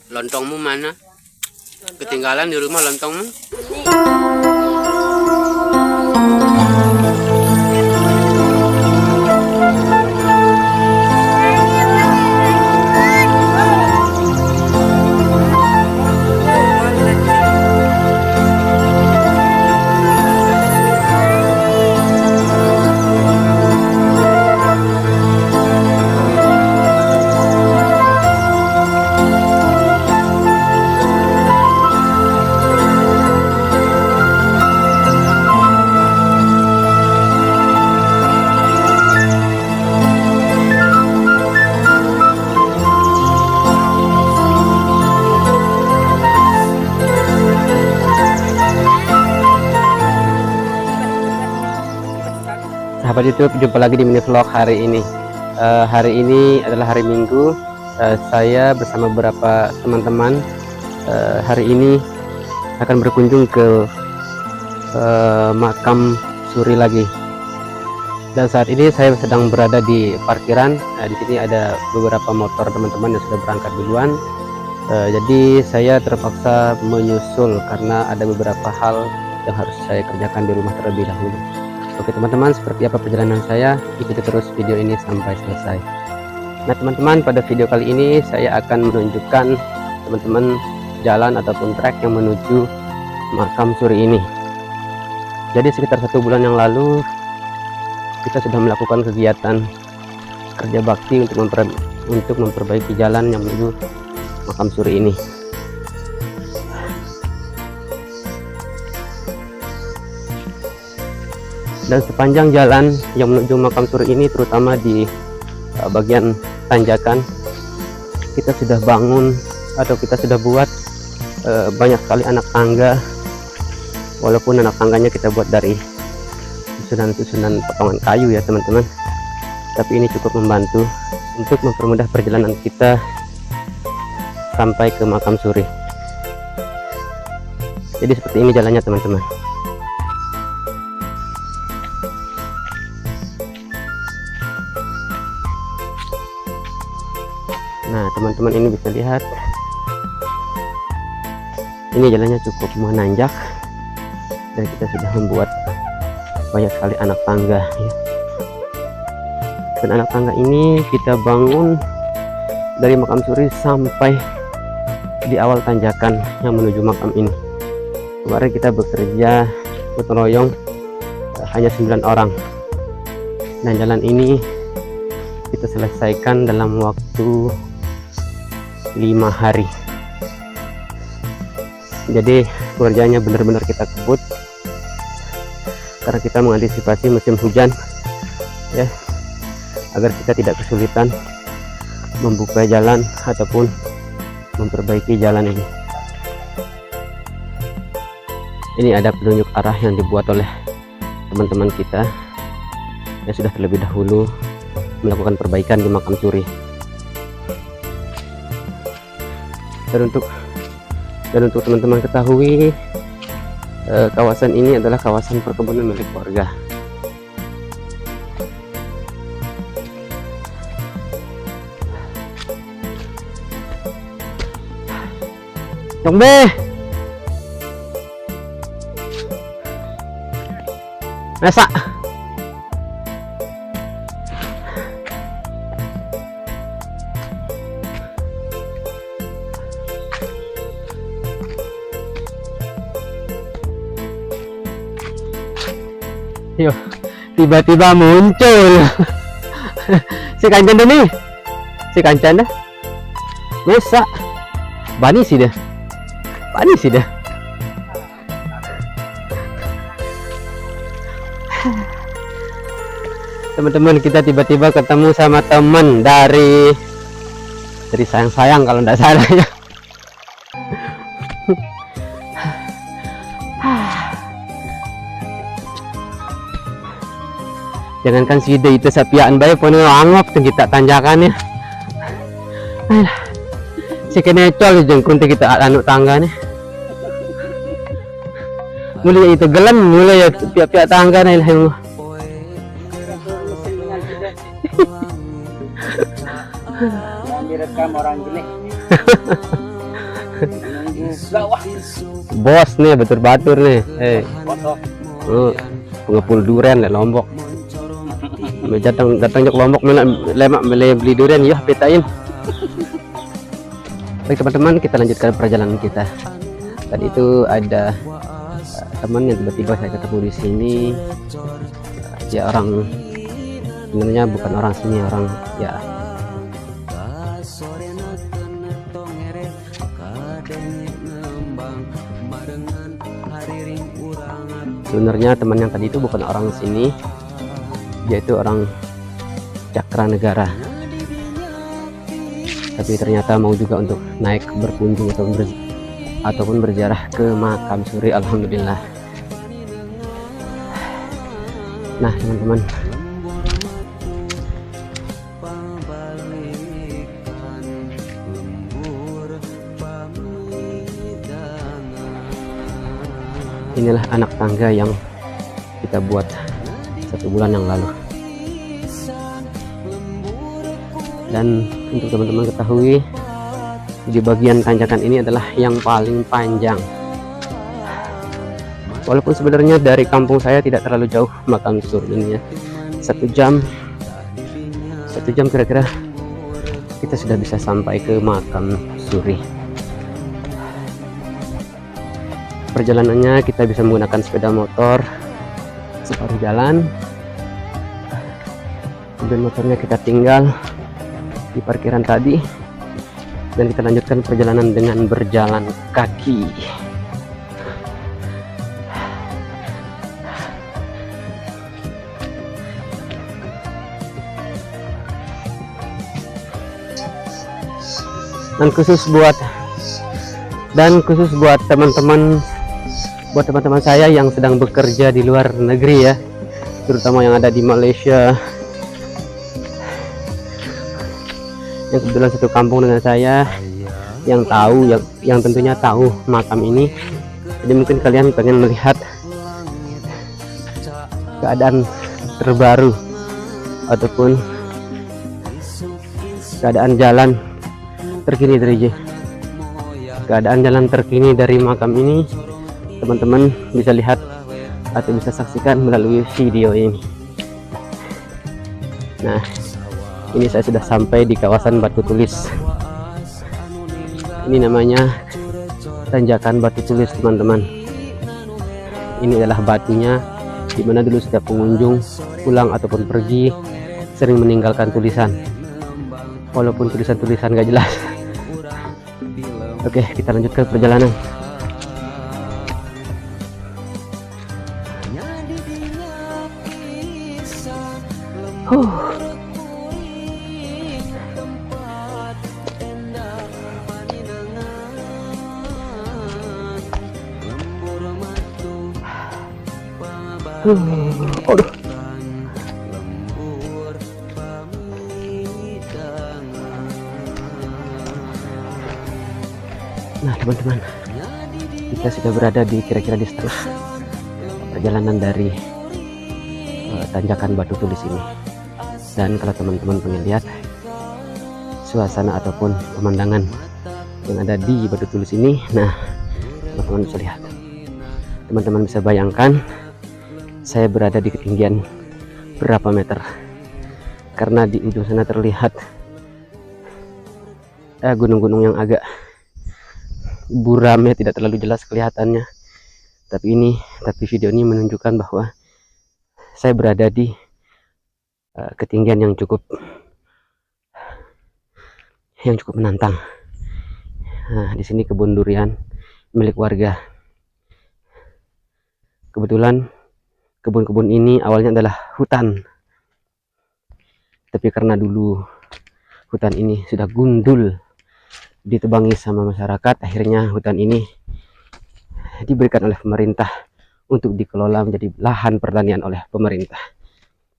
Lontongmu mana? Ketinggalan di rumah lontongmu? Sahabat YouTube, jumpa lagi di mini vlog hari ini. Hari ini adalah hari Minggu. Saya bersama beberapa teman-teman hari ini akan berkunjung ke makam Suri lagi. Dan saat ini saya sedang berada di parkiran. Di sini ada beberapa motor teman-teman yang sudah berangkat duluan. Jadi saya terpaksa menyusul karena ada beberapa hal yang harus saya kerjakan di rumah terlebih dahulu. Oke teman-teman, seperti apa perjalanan saya, ikuti terus video ini sampai selesai. Nah teman-teman, pada video kali ini saya akan menunjukkan teman-teman jalan ataupun trek yang menuju makam Suri ini. Jadi sekitar 1 bulan yang lalu kita sudah melakukan kegiatan kerja bakti untuk memperbaiki jalan yang menuju makam Suri ini. Dan sepanjang jalan yang menuju makam Suri ini, terutama di bagian tanjakan, kita sudah bangun atau kita sudah buat banyak sekali anak tangga. Walaupun anak tangganya kita buat dari susunan-susunan potongan kayu ya teman-teman, tapi ini cukup membantu untuk mempermudah perjalanan kita sampai ke makam Suri. Jadi seperti ini jalannya teman-teman. Nah teman-teman, ini bisa lihat, ini jalannya cukup menanjak dan kita sudah membuat banyak sekali anak tangga ya. Dan anak tangga ini kita bangun dari makam Suri sampai di awal tanjakan yang menuju makam ini. Kemarin kita bekerja gotong royong hanya 9 orang, dan jalan ini kita selesaikan dalam waktu 5 hari. Jadi pekerjaannya benar-benar kita kebut karena kita mengantisipasi musim hujan ya, agar kita tidak kesulitan membuka jalan ataupun memperbaiki jalan ini. Ini ada penunjuk arah yang dibuat oleh teman-teman kita yang sudah terlebih dahulu melakukan perbaikan di makam Suri. Dan untuk teman-teman ketahui, kawasan ini adalah kawasan perkebunan milik warga. Jombe, Nesa. Yo, tiba-tiba muncul si Kancan nih, si Kancan dah, Nesa, Bani sih dah. Teman-teman, kita tiba-tiba ketemu sama teman dari sayang-sayang kalau tidak salah ya. Jangankan si ide itu sapiaan bae pun angok kita tanjakannya. Si kenecol jengkun kita anu tangga nih. Mulai itu gelam mulai ya pihak-pihak tangga nih lah. Direkam orang jelek. Bos nih batur-batur nih. Pengepul durian di Lombok. Datang ke Lombok lemak beli durian ya petain. Baik teman-teman, kita lanjutkan perjalanan kita. Tadi itu ada teman yang tiba-tiba saya ketemu di sini. Dia orang, sebenarnya bukan orang sini, orang ya sebenarnya teman yang tadi itu bukan orang sini, dia itu orang Cakranegara, tapi ternyata mau juga untuk naik berkunjung ataupun berziarah ke makam Suri. Alhamdulillah. Nah teman-teman, inilah anak tangga yang kita buat 1 bulan yang lalu. Dan untuk teman-teman ketahui, di bagian tanjakan ini adalah yang paling panjang. Walaupun sebenarnya dari kampung saya tidak terlalu jauh makam Suri ini ya, 1 jam kira-kira kita sudah bisa sampai ke makam Suri. Perjalanannya kita bisa menggunakan sepeda motor separuh jalan, kemudian motornya kita tinggal di parkiran tadi, dan kita lanjutkan perjalanan dengan berjalan kaki. Dan khusus buat teman-teman saya yang sedang bekerja di luar negeri ya, terutama yang ada di Malaysia, yang kebetulan satu kampung dengan saya, yang tentunya tahu makam ini. Jadi mungkin kalian pengen melihat keadaan terbaru ataupun keadaan jalan terkini dari makam ini. Teman-teman bisa lihat atau bisa saksikan melalui video ini. Nah, ini saya sudah sampai di kawasan Batu Tulis. Ini namanya tanjakan Batu Tulis teman-teman. Ini adalah batunya, dimana dulu setiap pengunjung pulang ataupun pergi sering meninggalkan tulisan, walaupun tulisan-tulisan gak jelas. Oke, kita lanjutkan perjalanan. Aduh. Nah teman-teman, kita sudah berada di kira-kira di setengah perjalanan dari tanjakan Batu Tulis ini. Dan kalau teman-teman pengen lihat suasana ataupun pemandangan yang ada di Batu Tulis ini, nah teman-teman bisa lihat, teman-teman bisa bayangkan saya berada di ketinggian berapa meter, karena di ujung sana terlihat gunung-gunung yang agak buram ya, tidak terlalu jelas kelihatannya, tapi video ini menunjukkan bahwa saya berada di ketinggian yang cukup menantang. Nah, di sini kebun durian milik warga. Kebetulan kebun-kebun ini awalnya adalah hutan, tapi karena dulu hutan ini sudah gundul, ditebangi sama masyarakat, akhirnya hutan ini diberikan oleh pemerintah untuk dikelola menjadi lahan pertanian oleh pemerintah.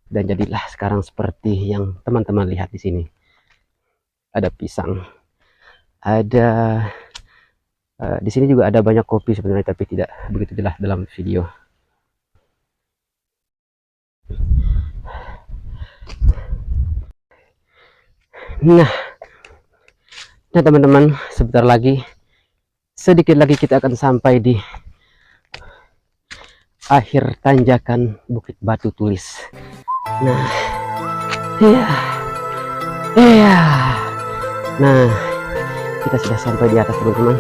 Dan jadilah sekarang seperti yang teman-teman lihat di sini. Ada pisang, ada di sini juga ada banyak kopi sebenarnya, tapi tidak begitu jelas dalam video. Nah teman-teman, sebentar lagi sedikit lagi kita akan sampai di akhir tanjakan Bukit Batu Tulis. Nah, iya. Nah, kita sudah sampai di atas teman-teman.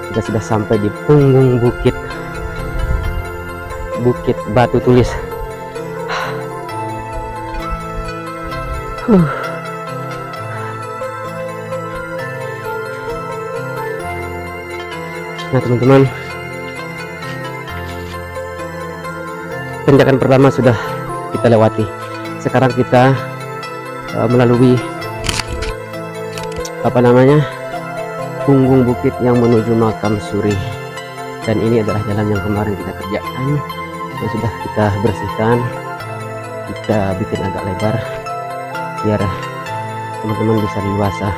Kita sudah sampai di punggung Bukit Batu Tulis. Nah teman-teman, tanjakan pertama sudah kita lewati. Sekarang kita melalui punggung bukit yang menuju makam Suri. Dan ini adalah jalan yang kemarin kita kerjakan, yang sudah kita bersihkan, kita bikin agak lebar biar teman-teman bisa leluasa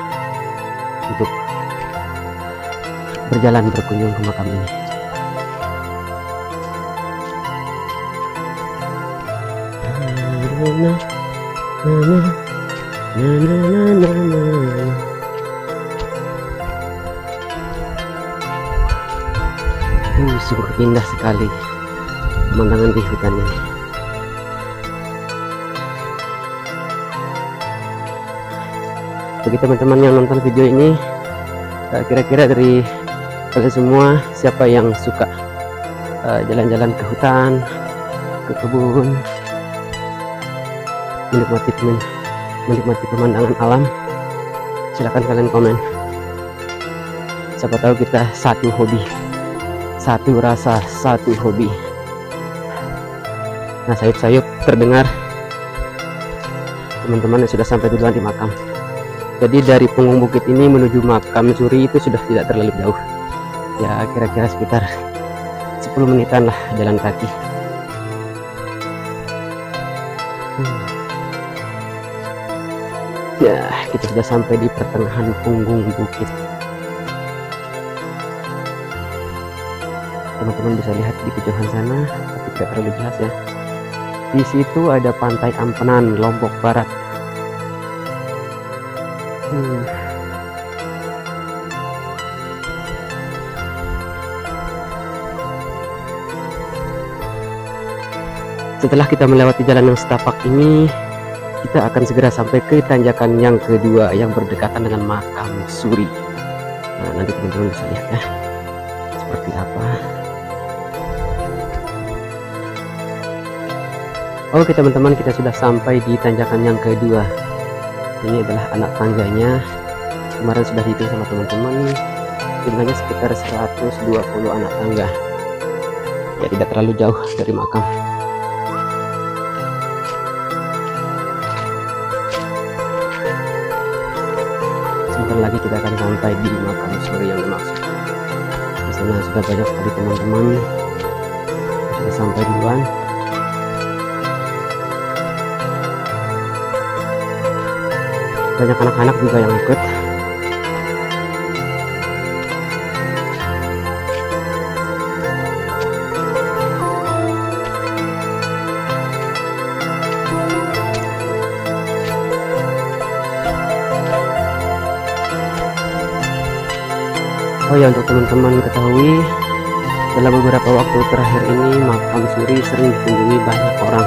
untuk berjalan berkunjung ke makam ini. Sungguh indah sekali pemandangan di hutan ini. Bagi teman-teman yang nonton video ini, kira-kira dari kalian semua siapa yang suka jalan-jalan ke hutan, ke kebun, menikmati pemandangan alam? Silahkan kalian komen. Siapa tahu kita satu hobi, satu rasa, satu hobi. Nah, sayup-sayup terdengar teman-teman yang sudah sampai duluan di makam. Jadi dari punggung bukit ini menuju makam Suri itu sudah tidak terlalu jauh. Ya kira-kira sekitar 10 menitan lah jalan kaki. Ya, kita sudah sampai di pertengahan punggung bukit. Teman-teman bisa lihat di kejauhan sana, tapi tidak terlalu jelas ya. Di situ ada Pantai Ampenan, Lombok Barat. Setelah kita melewati jalan yang setapak ini, kita akan segera sampai ke tanjakan yang kedua yang berdekatan dengan makam Suri. Nah, nanti teman-teman bisa lihat ya seperti apa. Oke teman-teman, kita sudah sampai di tanjakan yang kedua. Ini adalah anak tangganya. Kemarin sudah dihitung sama teman-teman, jumlahnya sekitar 120 anak tangga. Ya, tidak terlalu jauh dari makam. Sebentar lagi kita akan sampai di makam Suri yang dimaksud. Di sana sudah banyak sekali teman-teman sudah sampai duluan. Banyak anak-anak juga yang ikut. Oh ya, untuk teman-teman ketahui, dalam beberapa waktu terakhir ini makam Suri sering dikunjungi banyak orang,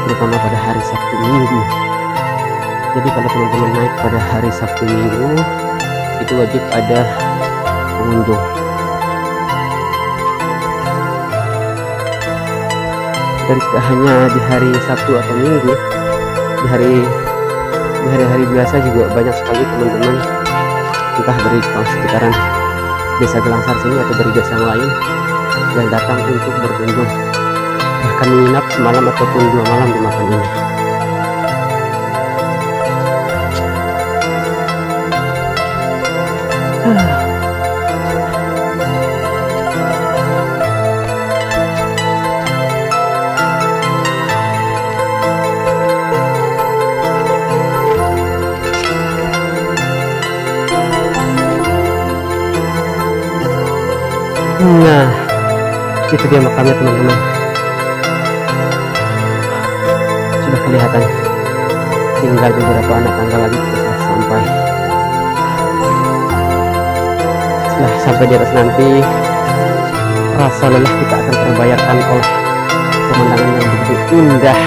terutama pada hari Sabtu Minggu. Jadi kalau teman-teman naik pada hari Sabtu Minggu, itu wajib ada pengunjung. Dan tidak hanya di hari Sabtu atau Minggu, di hari-hari biasa juga banyak sekali teman-teman, entah dari sekitaran desa Gelangsar sini atau dari desa yang lain, yang datang untuk berkunjung, bahkan menginap semalam ataupun 2 malam di makam ini. Nah, itu dia makamnya teman-teman. Sudah kelihatan. Tinggal beberapa anak tangga lagi kita sudah sampai. Nah, sampai di atas nanti rasa lelah kita akan terbayarkan oleh pemandangan yang begitu indah.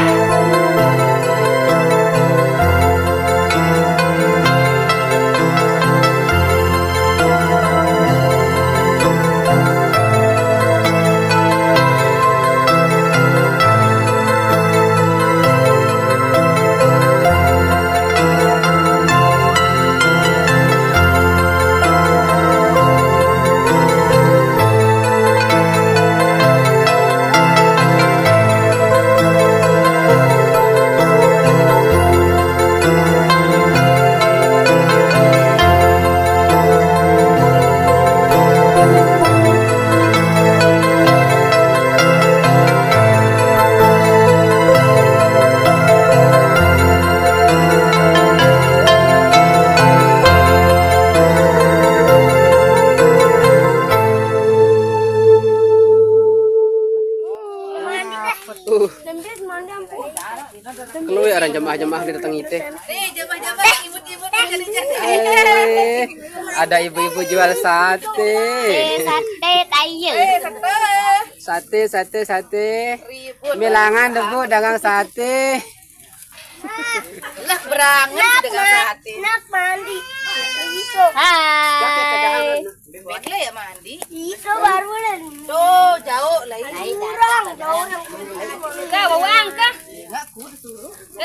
Lu ya orang jemaah-jemaah didatangi teh. Ada ibu-ibu jual sate. Sate. Bilangan debu dagang sate. Lah berangan dengan sate. Nak mandi. Hai. Betle ya mandi. Itu baru lah. Tuh jauh lah ini. Kurang jauh yang Kak, bawa angka.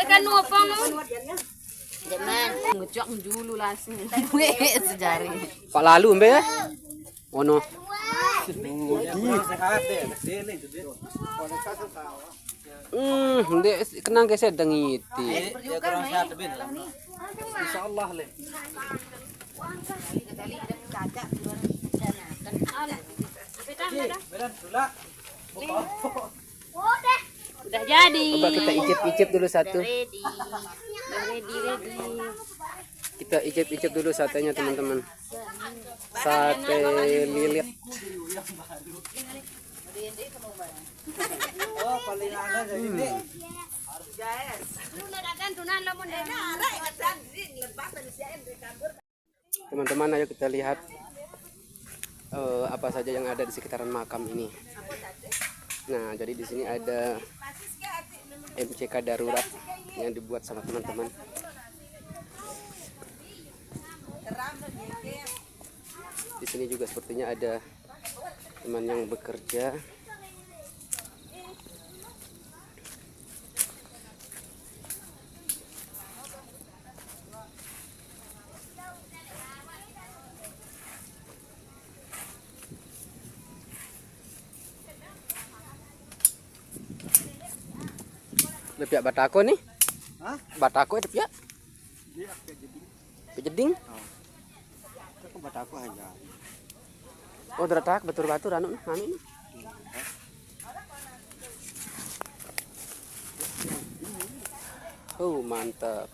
Kan nuapa nu? Jangan ngecok dulu langsung. Sejari. Pak lalu mbe ya? Ono. Ndek kenang ke sedang iti. Insyaallah le. Udah jadi. Coba kita icip-icip dulu satu. Ready. Kita icip-icip dulu satenya teman-teman. Sate lilit. Teman-teman, ayo kita lihat apa saja yang ada di sekitaran makam ini. Nah, jadi di sini ada MCK darurat yang dibuat sama teman-teman. Di sini juga sepertinya ada teman yang bekerja. Pihak batako nih? Hah? Batako itu pihak? Dia jeding. Itu batako aja. Oh, deratak batur-batur anu ini. Oh, mantap.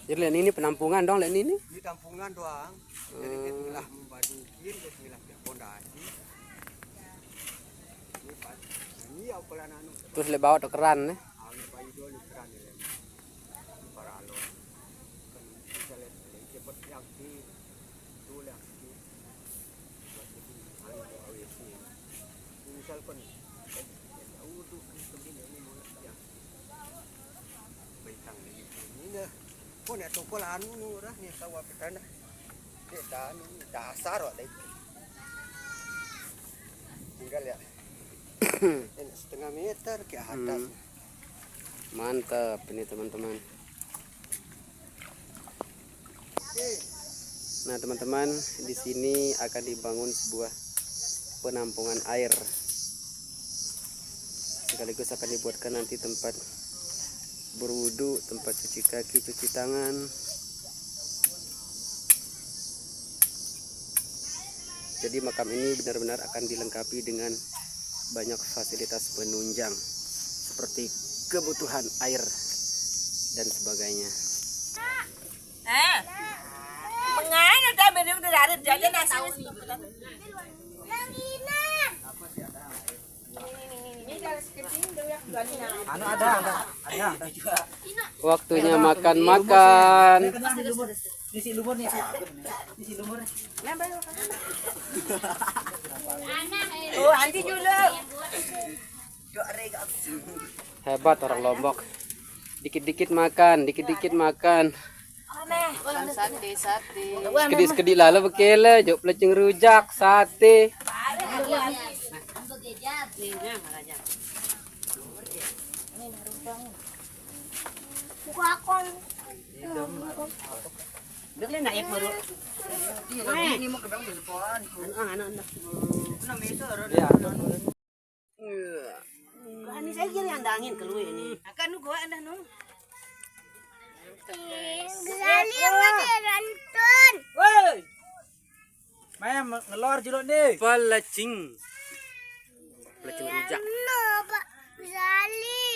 Jadi ini penampungan dong, ini. Di tampungan doang. Jadi kita membadukin, kita pondasi. Ini apa lah nanu? Terus le bawa ke keran nih. Awalnya bayi dua ni keran ni. Paralon. Kan kita lihat cepat yang di dulu yang di. Misal pun udah begini ini mulai ya. Baitang ini dah. Oh, nek toko anu nih nih sawah petana. Kita anu dasar kok itu. Tinggal ya. Ini setengah meter ke atas. Mantap ini teman-teman. Nah, teman-teman, di sini akan dibangun sebuah penampungan air. Sekaligus akan dibuatkan nanti tempat berwudu, tempat cuci kaki, cuci tangan. Jadi makam ini benar-benar akan dilengkapi dengan banyak fasilitas penunjang seperti kebutuhan air dan sebagainya. Mengain udah beri udah ada jajan nasi. Waktunya makan-makan. Oh, anti dulu. Hebat orang Lombok. Dikit-dikit makan, dikit-dikit makan. Sate. Sekedip-sekedip lah bekele, jok pelecing rujak, sate. Kuakon. Ini saya kira yang angin keluar ini. Akan nu gua anda nu. Gali yang ada rantun. Woi. Main ngelor juluk nih. Pelecing. Pelecing rujak. No, Pak. Gali.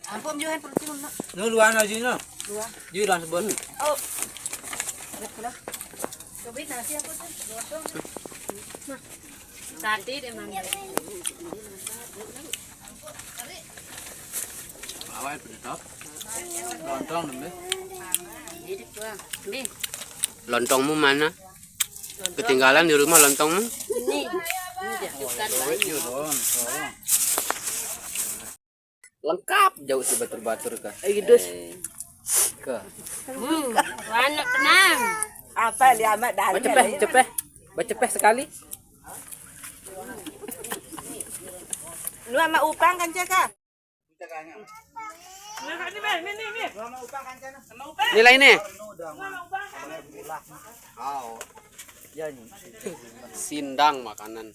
Ampun jualan perut nu. Nu luan aja nu. Jadi luan sebon. Coba nasi apa tuh? Sate deh mang. Awal pedetop. Lontong nembe. Hidup gua. Nih, Lontongmu mana? Ketinggalan di rumah lontongmu? ini. Bukan Lengkap jauh si batur-batur kah? Ke. anak tenang. Apa dia amat dah. Bacepeh sekali. Lu sama upang kan caka? Nilai ini. Sindang makanan.